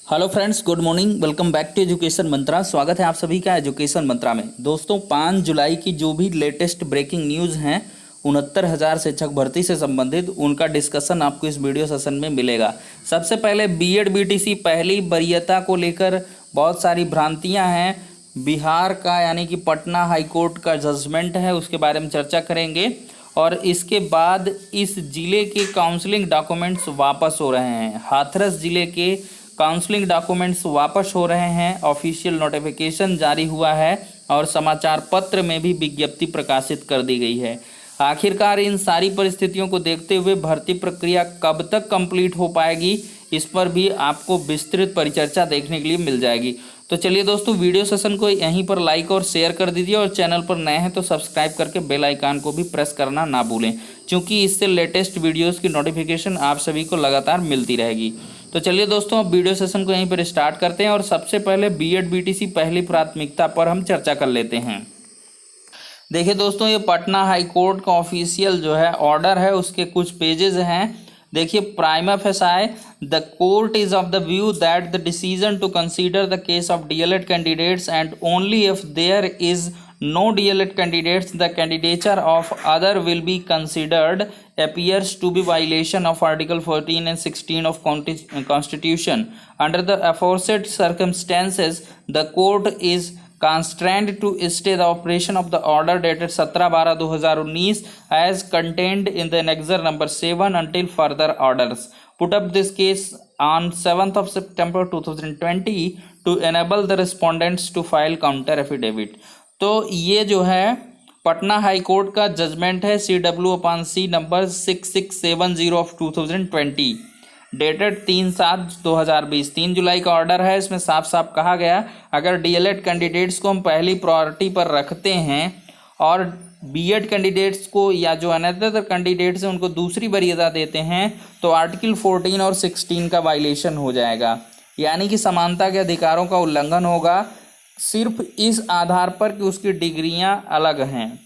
Hello friends, good morning. Welcome back to education Mantra. स्वागत है आप सभी का एजुकेशन मंत्रा में। दोस्तों, 5 जुलाई की जो भी लेटेस्ट ब्रेकिंग न्यूज़ हैं 69,000 शिक्षक भर्ती से संबंधित, उनका डिस्कशन आपको इस वीडियो सेशन में मिलेगा। सबसे पहले बीएड बीटीसी पहली वरीयता को लेकर बहुत सारी भ्रांतियां हैं। बिहार का यानी कि पटना हाईकोर्ट का जजमेंट है, उसके बारे में चर्चा करेंगे। और इसके बाद इस जिले के काउंसलिंग डॉक्यूमेंट्स वापस हो रहे हैं। हाथरस जिले के काउंसलिंग डॉक्यूमेंट्स वापस हो रहे हैं। ऑफिशियल नोटिफिकेशन जारी हुआ है और समाचार पत्र में भी विज्ञप्ति प्रकाशित कर दी गई है। आखिरकार इन सारी परिस्थितियों को देखते हुए भर्ती प्रक्रिया कब तक कंप्लीट हो पाएगी, इस पर भी आपको विस्तृत परिचर्चा देखने के लिए मिल जाएगी। तो चलिए दोस्तों, वीडियो सेशन को यहीं पर लाइक और शेयर कर दीजिए और चैनल पर नए हैं तो सब्सक्राइब करके बेल आइकन को भी प्रेस करना ना भूलें, क्योंकि इससे लेटेस्ट वीडियोस की नोटिफिकेशन आप सभी को लगातार मिलती रहेगी। तो चलिए दोस्तों, अब वीडियो सेशन को यहीं पर स्टार्ट करते हैं और सबसे पहले बीएड बीटीसी पहली प्राथमिकता पर हम चर्चा कर लेते हैं। देखिए दोस्तों, ये पटना हाई कोर्ट का ऑफिशियल जो है ऑर्डर है, उसके कुछ पेजेस हैं। देखिए, prima facie the court is of the view that the decision to consider the case of DElEd candidates and only if there is no DLED candidates the candidature of other will be considered appears to be violation of Article 14 and 16 of Constitution. Under the aforesaid circumstances, the court is constrained to stay the operation of the order dated 17/12/2019 as contained in the annexure number 7 until further orders. Put up this case on 7th of September 2020 to enable the respondents to file counter affidavit. तो ये जो है Patna high court का judgement है CW/C number 6670 of 2020 dated 3/7/2020। 3 जुलाई का order है। इसमें साफ साफ कहा गया, अगर डीएलएड कैंडिडेट्स को हम पहली प्रायोरिटी पर रखते हैं और बीएड कैंडिडेट्स को या जो अनदर कैंडिडेट्स हैं उनको दूसरी वरीयता देते हैं तो आर्टिकल 14 और 16 का वायलेशन हो जाएगा, यानी कि समानता के अधिकारों का उल्लंघन होगा, सिर्फ इस आधार पर कि उसकी डिग्रियां अलग हैं।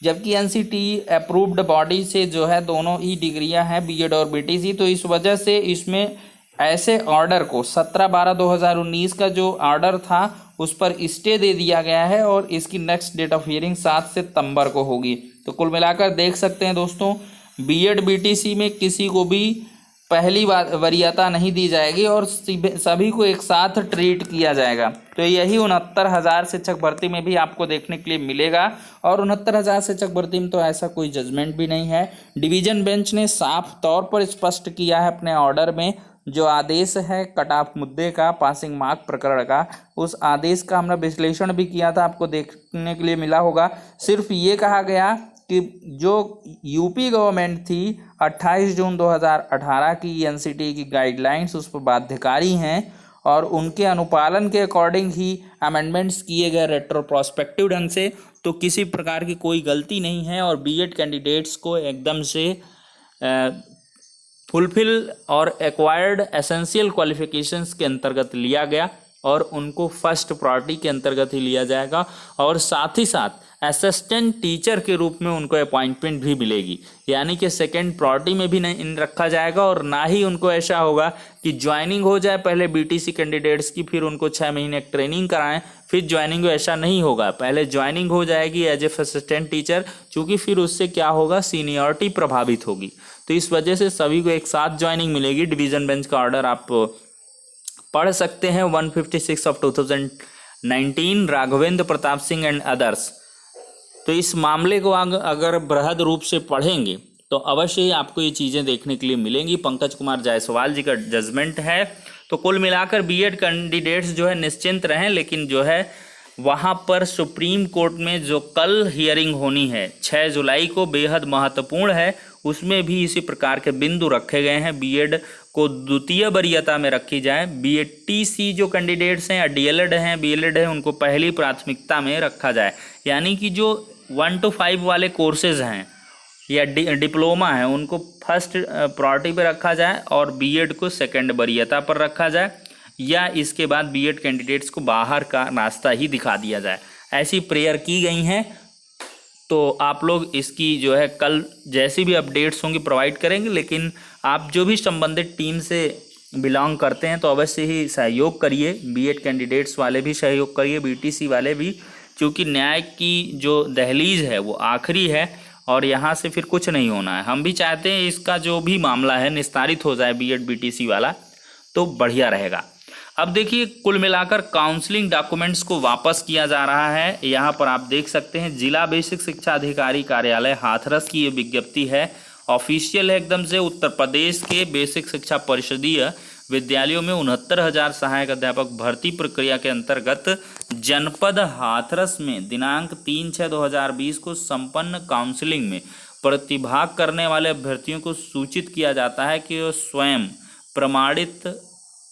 जबकि एनसीटी अप्रूव्ड बॉडी से जो है दोनों ही डिग्रियां हैं, बीएड और बीटीसी। तो इस वजह से इसमें ऐसे ऑर्डर को 17/12/2019 का जो ऑर्डर था उस पर स्टे दे दिया गया है और इसकी नेक्स्ट डेट ऑफ हियरिंग 7 सितंबर को होगी। तो कुल मिलाकर देख सकते हैं दोस्तों, बीएड बीटीसी में किसी को भी पहली वरीयता नहीं दी जाएगी और सभी को एक साथ ट्रीट किया जाएगा। तो यही 69,000 शिक्षक भर्ती में भी आपको देखने के लिए मिलेगा। और 69,000 शिक्षक भर्ती में तो ऐसा कोई जजमेंट भी नहीं है। डिवीजन बेंच ने साफ तौर पर स्पष्ट किया है अपने ऑर्डर में, जो आदेश है कट ऑफ मुद्दे का, पासिंग मार्क प्रकरण का, उस आदेश का हमने विश्लेषण भी किया था, आपको देखने के लिए मिला होगा। सिर्फ ये कहा गया कि जो यूपी गवर्नमेंट थी 28 जून 2018 की एनसीटी की गाइडलाइंस उस पर बाध्यकारी हैं और उनके अनुपालन के अकॉर्डिंग ही अमेंडमेंट्स किए गए रेट्रोप्रोस्पेक्टिव ढंग से। तो किसी प्रकार की कोई गलती नहीं है और बीएड कैंडिडेट्स को एकदम से फुलफिल और एक्वायर्ड एसेंशियल क्वालिफिकेशंस के अंतर्गत लिया गया और उनको फर्स्ट प्रायोरिटी के अंतर्गत ही लिया जाएगा। और साथ ही साथ असिस्टेंट टीचर के रूप में उनको अपॉइंटमेंट भी मिलेगी, यानी कि सेकंड प्रायोरिटी में भी नहीं रखा जाएगा। और ना ही उनको ऐसा होगा कि ज्वाइनिंग हो जाए पहले बीटीसी कैंडिडेट्स की, फिर उनको 6 महीने ट्रेनिंग कराएं, फिर ज्वाइनिंग, ऐसा नहीं होगा। पहले ज्वाइनिंग हो जाएगी एज ए असिस्टेंट टीचर, क्योंकि फिर उससे क्या होगा, सीनियरिटी प्रभावित होगी। तो इस वजह से सभी को एक साथ ज्वाइनिंग मिलेगी। डिवीजन बेंच का ऑर्डर आप पढ़ सकते हैं 156 of 2019, Raghavendra Pratap Singh and others. तो इस मामले को अगर बृहद रूप से पढ़ेंगे तो अवश्य ही आपको ये चीज़ें देखने के लिए मिलेंगी। पंकज कुमार जायसवाल जी का जजमेंट है। तो कुल मिलाकर बीएड कैंडिडेट्स जो है निश्चिंत रहें, लेकिन जो है वहाँ पर सुप्रीम कोर्ट में जो कल हियरिंग होनी है 6 जुलाई को, बेहद महत्वपूर्ण है। उसमें भी इसी प्रकार के बिंदु रखे गए हैं, बीएड को द्वितीय वरीयता में रखी जाए, बीटीसी जो कैंडिडेट्स हैं या डीएलएड हैं, बीएलएड हैं, उनको पहली प्राथमिकता में रखा जाए। यानी कि जो 1 to 5 वाले कोर्सेज हैं या डिप्लोमा है उनको फर्स्ट प्रायोरिटी पर रखा जाए और बीएड को सेकंड वरीयता पर रखा जाए, या इसके बाद बीएड कैंडिडेट्स को बाहर का रास्ता ही दिखा दिया जाए। ऐसी प्रेयर की गई हैं। तो आप लोग इसकी जो है कल जैसी भी अपडेट्स होंगी प्रोवाइड करेंगे, लेकिन आप जो भी संबंधित टीम से बिलोंग करते हैं तो अवश्य ही सहयोग करिए। बीएड कैंडिडेट्स वाले भी सहयोग करिए, बीटीसी वाले भी, क्योंकि न्याय की जो दहलीज है वो आखिरी है और यहाँ से फिर कुछ नहीं होना है। हम भी चाहते हैं इसका जो भी मामला है निस्तारित हो जाए, बीएड बीटीसी वाला, तो बढ़िया रहेगा। अब देखिए, कुल मिलाकर काउंसलिंग डॉक्यूमेंट्स को वापस किया जा रहा है। यहाँ पर आप देख सकते हैं जिला बेसिक शिक्षा अधिकारी कार्यालय हाथरस की ये विज्ञप्ति है, ऑफिशियल है एकदम से। उत्तर प्रदेश के बेसिक शिक्षा परिषदीय विद्यालयों में 69,000 सहायक अध्यापक भर्ती प्रक्रिया के अंतर्गत जनपद हाथरस में दिनांक 3/6/2020 को संपन्न काउंसलिंग में प्रतिभाग करने वाले अभ्यर्थियों को सूचित किया जाता है कि वह स्वयं प्रमाणित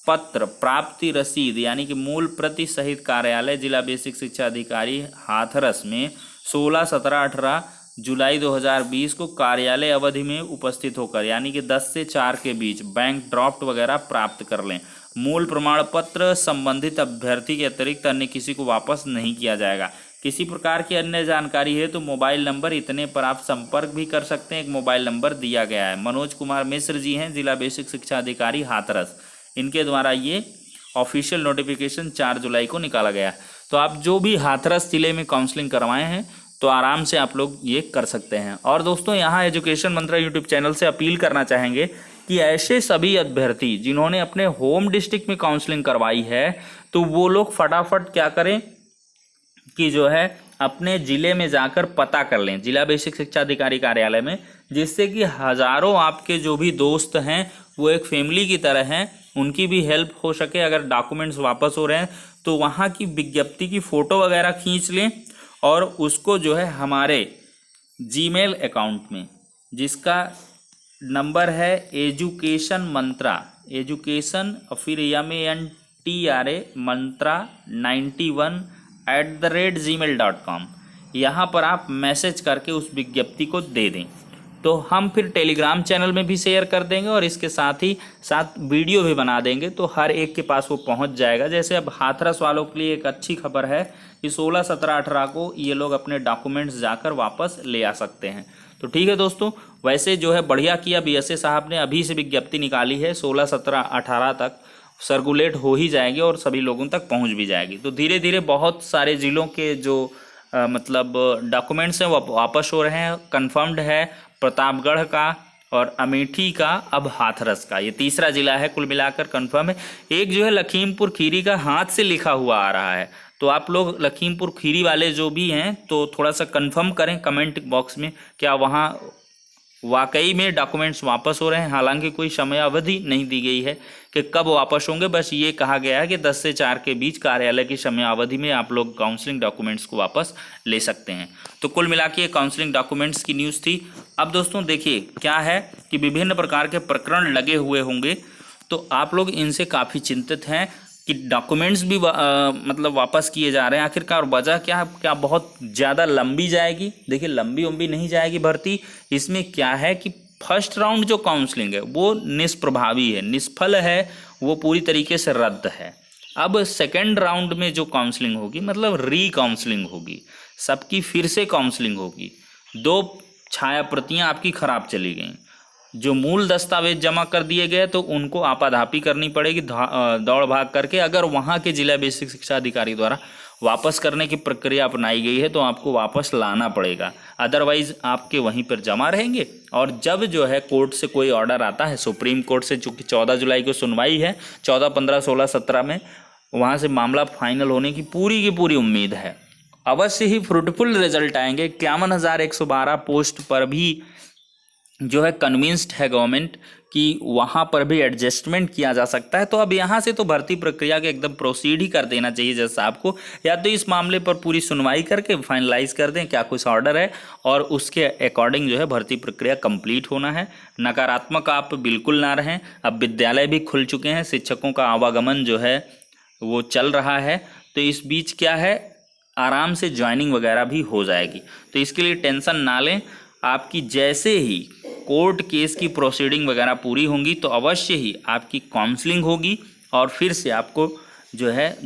पत्र प्राप्ति रसीद यानी कि मूल प्रति सहित कार्यालय जिला बेसिक शिक्षा अधिकारी हाथरस में 16, 17, 18 जुलाई 2020 को कार्यालय अवधि में उपस्थित होकर यानी कि 10 से 4 के बीच बैंक ड्राफ्ट वगैरह प्राप्त कर लें। मूल प्रमाण पत्र संबंधित अभ्यर्थी के अतिरिक्त अन्य किसी को वापस नहीं किया जाएगा। किसी प्रकार की अन्य जानकारी है तो मोबाइल नंबर इतने पर आप संपर्क भी कर सकते हैं। एक मोबाइल नंबर दिया गया है। मनोज कुमार मिश्र जी हैं, जिला बेसिक शिक्षा अधिकारी हाथरस, इनके द्वारा ये ऑफिशियल नोटिफिकेशन 4 जुलाई को निकाला गया। तो आप जो भी हाथरस जिले में काउंसलिंग करवाए हैं तो आराम से आप लोग ये कर सकते हैं। और दोस्तों, यहाँ एजुकेशन मंत्रा यूट्यूब चैनल से अपील करना चाहेंगे कि ऐसे सभी अभ्यर्थी जिन्होंने अपने होम डिस्ट्रिक्ट में काउंसलिंग करवाई है तो वो लोग फटाफट क्या करें कि जो है अपने ज़िले में जाकर पता कर लें, जिला बेसिक शिक्षा अधिकारी कार्यालय में, जिससे कि हज़ारों आपके जो भी दोस्त हैं वो एक फैमिली की तरह हैं, उनकी भी हेल्प हो सके। अगर डॉक्यूमेंट्स वापस हो रहे हैं तो वहाँ की विज्ञप्ति की फ़ोटो वगैरह खींच लें और उसको जो है हमारे जीमेल अकाउंट में, जिसका नंबर है एजुकेशन मंत्रा, एजुकेशन फिर MANTRA मंत्रा 91@gmail.com, यहाँ पर आप मैसेज करके उस विज्ञप्ति को दे दें तो हम फिर टेलीग्राम चैनल में भी शेयर कर देंगे और इसके साथ ही साथ वीडियो भी बना देंगे तो हर एक के पास वो पहुंच जाएगा। जैसे अब हाथरस वालों के लिए एक अच्छी खबर है कि 16, 17, 18 को ये लोग अपने डॉक्यूमेंट्स जाकर वापस ले आ सकते हैं। तो ठीक है दोस्तों, वैसे जो है बढ़िया किया BSA साहब ने, अभी से विज्ञप्ति निकाली है, 16, 17, 18 तक सर्कुलेट हो ही जाएगी और सभी लोगों तक पहुँच भी जाएगी। तो धीरे धीरे बहुत सारे ज़िलों के जो मतलब डॉक्यूमेंट्स हैं वो वापस हो रहे हैं। कन्फर्म्ड है प्रतापगढ़ का और अमेठी का, अब हाथरस का, ये तीसरा जिला है कुल मिलाकर कन्फर्म है। एक जो है लखीमपुर खीरी का हाथ से लिखा हुआ आ रहा है, तो आप लोग लखीमपुर खीरी वाले जो भी हैं तो थोड़ा सा कंफर्म करें कमेंट बॉक्स में, क्या वहाँ वाकई में डॉक्यूमेंट्स वापस हो रहे हैं। हालांकि कोई समय अवधि नहीं दी गई है कि कब वापस होंगे, बस ये कहा गया है कि 10 से 4 के बीच कार्यालय की समय अवधि में आप लोग काउंसलिंग डॉक्यूमेंट्स को वापस ले सकते हैं। तो कुल मिला के काउंसलिंग डॉक्यूमेंट्स की न्यूज़ थी। अब दोस्तों देखिए क्या है कि विभिन्न प्रकार के प्रकरण लगे हुए होंगे तो आप लोग इनसे काफ़ी चिंतित हैं कि डॉक्यूमेंट्स भी मतलब वापस किए जा रहे हैं। आखिरकार वजह क्या बहुत ज़्यादा लंबी जाएगी? देखिए लंबी नहीं जाएगी भर्ती। इसमें क्या है कि फर्स्ट राउंड जो काउंसलिंग है वो निष्प्रभावी है, निष्फल है, वो पूरी तरीके से रद्द है। अब सेकेंड राउंड में जो काउंसलिंग होगी मतलब री काउंसलिंग होगी, सबकी फिर से काउंसलिंग होगी। 2 छाया प्रतियाँ आपकी खराब चली गई, जो मूल दस्तावेज जमा कर दिए गए तो उनको आपाधापी करनी पड़ेगी दौड़ भाग करके। अगर वहाँ के जिला बेसिक शिक्षा अधिकारी द्वारा वापस करने की प्रक्रिया अपनाई गई है तो आपको वापस लाना पड़ेगा, अदरवाइज आपके वहीं पर जमा रहेंगे। और जब जो है कोर्ट से कोई ऑर्डर आता है, सुप्रीम कोर्ट से, चूँकि 14 जुलाई को सुनवाई है, 14, 15, 16, 17 में वहाँ से मामला फाइनल होने की पूरी उम्मीद है। अवश्य ही फ्रूटफुल रिजल्ट आएंगे। 51,112 पोस्ट पर भी जो है कन्विंस्ड है गवर्नमेंट कि वहाँ पर भी एडजस्टमेंट किया जा सकता है। तो अब यहाँ से तो भर्ती प्रक्रिया के एकदम प्रोसीड ही कर देना चाहिए जज साहब को, या तो इस मामले पर पूरी सुनवाई करके फाइनलाइज कर दें क्या कुछ ऑर्डर है और उसके अकॉर्डिंग जो है भर्ती प्रक्रिया कंप्लीट होना है। नकारात्मक आप बिल्कुल ना रहें। अब विद्यालय भी खुल चुके हैं, शिक्षकों का आवागमन जो है वो चल रहा है, तो इस बीच क्या है आराम से ज्वाइनिंग वगैरह भी हो जाएगी। तो इसके लिए टेंशन ना लें। आपकी जैसे ही कोर्ट केस की प्रोसीडिंग वगैरह पूरी होंगी तो अवश्य ही आपकी काउंसलिंग होगी और फिर से आपको जो है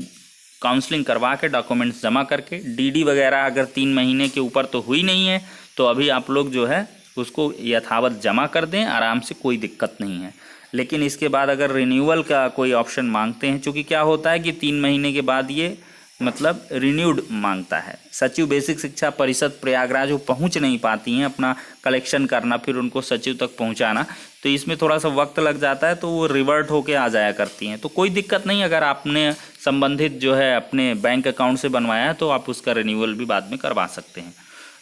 काउंसलिंग करवा के डॉक्यूमेंट्स जमा करके DD वगैरह अगर 3 महीने के ऊपर तो हुई नहीं है तो अभी आप लोग जो है उसको यथावत जमा कर दें आराम से, कोई दिक्कत नहीं है। लेकिन इसके बाद अगर रिन्यूअल का कोई ऑप्शन मांगते हैं, चूँकि क्या होता है कि 3 महीने के बाद ये मतलब रिन्यूड मांगता है। सचिव बेसिक शिक्षा परिषद प्रयागराज वो पहुंच नहीं पाती हैं अपना कलेक्शन करना, फिर उनको सचिव तक पहुंचाना, तो इसमें थोड़ा सा वक्त लग जाता है, तो वो रिवर्ट होके आ जाया करती हैं। तो कोई दिक्कत नहीं, अगर आपने संबंधित जो है अपने बैंक अकाउंट से बनवाया है तो आप उसका रिन्यूअल भी बाद में करवा सकते हैं।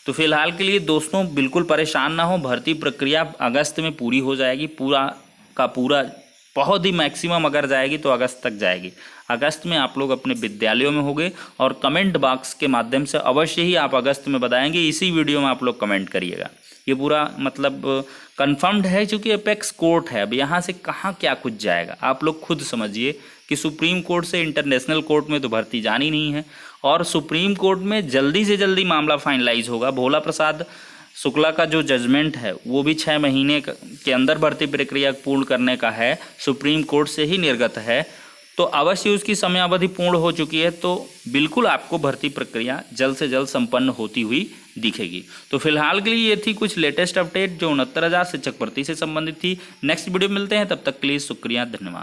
तो फिलहाल के लिए दोस्तों बिल्कुल परेशान ना हो, भर्ती प्रक्रिया अगस्त में पूरी हो जाएगी, पूरा का पूरा बहुत ही मैक्सिमम अगर जाएगी तो अगस्त तक जाएगी। अगस्त में आप लोग अपने विद्यालयों में होंगे और कमेंट बॉक्स के माध्यम से अवश्य ही आप अगस्त में बताएंगे, इसी वीडियो में आप लोग कमेंट करिएगा। ये पूरा मतलब कंफर्म्ड है, क्योंकि अपेक्स कोर्ट है। अब यहाँ से कहाँ क्या कुछ जाएगा आप लोग खुद समझिए कि सुप्रीम कोर्ट से इंटरनेशनल कोर्ट में तो भर्ती जानी नहीं है, और सुप्रीम कोर्ट में जल्दी से जल्दी मामला फाइनलाइज होगा। भोला प्रसाद शुक्ला का जो जजमेंट है वो भी 6 महीने के अंदर भर्ती प्रक्रिया पूर्ण करने का है, सुप्रीम कोर्ट से ही निर्गत है, तो अवश्य उसकी समयावधि पूर्ण हो चुकी है, तो बिल्कुल आपको भर्ती प्रक्रिया जल्द से जल्द संपन्न होती हुई दिखेगी। तो फिलहाल के लिए ये थी कुछ लेटेस्ट अपडेट जो 69,000 शिक्षक भर्ती से संबंधित थी। नेक्स्ट वीडियो मिलते हैं, तब तक के लिए शुक्रिया, धन्यवाद।